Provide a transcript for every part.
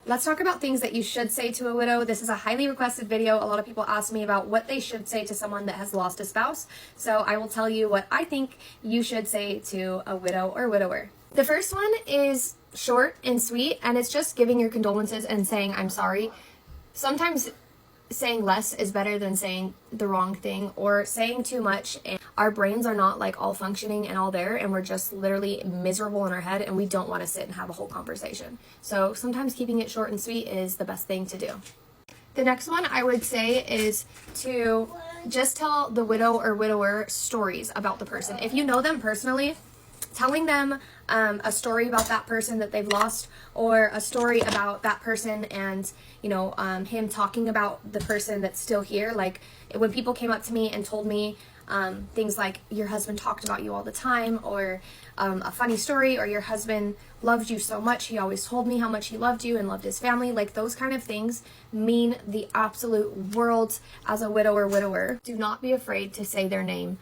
Let's talk about things that you should say to a widow. This is a highly requested video. A lot of people ask me about what they should say to someone that has lost a spouse. So I will tell you what I think you should say to a widow or widower. The first one is short and sweet, and it's just giving your condolences and saying, I'm sorry. Sometimes saying less is better than saying the wrong thing or saying too much, and our brains are not like all functioning and all there, and we're just literally miserable in our head, and we don't want to sit and have a whole conversation. So sometimes keeping it short and sweet is the best thing to do. The next one I would say is to just tell the widow or widower stories about the person. If you know them personally, telling them a story about that person that they've lost, or a story about that person and, him talking about the person that's still here. Like when people came up to me and told me things like, your husband talked about you all the time, or a funny story, or your husband loved you so much, he always told me how much he loved you and loved his family. Like those kind of things mean the absolute world as a widow or widower. Do not be afraid to say their name.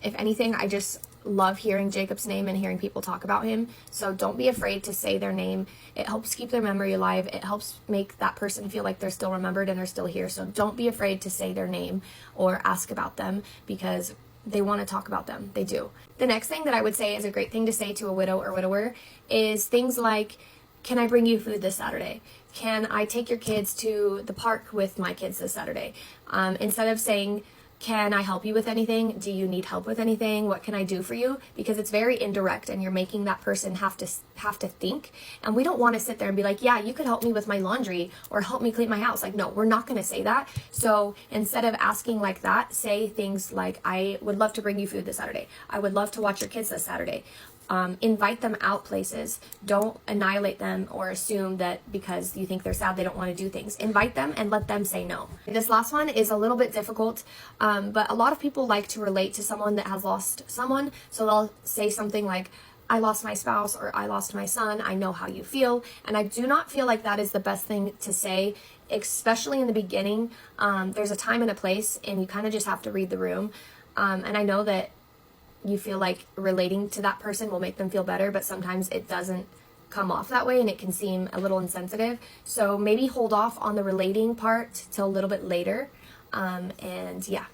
If anything, I just love hearing Jacob's name and hearing people talk about him. So don't be afraid to say their name. It helps keep their memory alive. It helps make that person feel like they're still remembered and they're still here. So don't be afraid to say their name or ask about them, because they want to talk about them. They do. The next thing that I would say is a great thing to say to a widow or widower is things like, can I bring you food this Saturday? Can I take your kids to the park with my kids this Saturday? Instead of saying, can I help you with anything? Do you need help with anything? What can I do for you? Because it's very indirect, and you're making that person have to think. And we don't want to sit there and be like, yeah, you could help me with my laundry or help me clean my house. Like, no, we're not going to say that. So instead of asking like that, say things like, I would love to bring you food this Saturday. I would love to watch your kids this Saturday. Invite them out places. Don't annihilate them or assume that because you think they're sad they don't want to do things. Invite them and let them say no. This last one is a little bit difficult, but a lot of people like to relate to someone that has lost someone. So they'll say something like, I lost my spouse, or I lost my son. I know how you feel. And I do not feel like that is the best thing to say, especially in the beginning. There's a time and a place, and you kind of just have to read the room. And I know that you feel like relating to that person will make them feel better, but sometimes it doesn't come off that way and it can seem a little insensitive. So maybe hold off on the relating part till a little bit later. And yeah.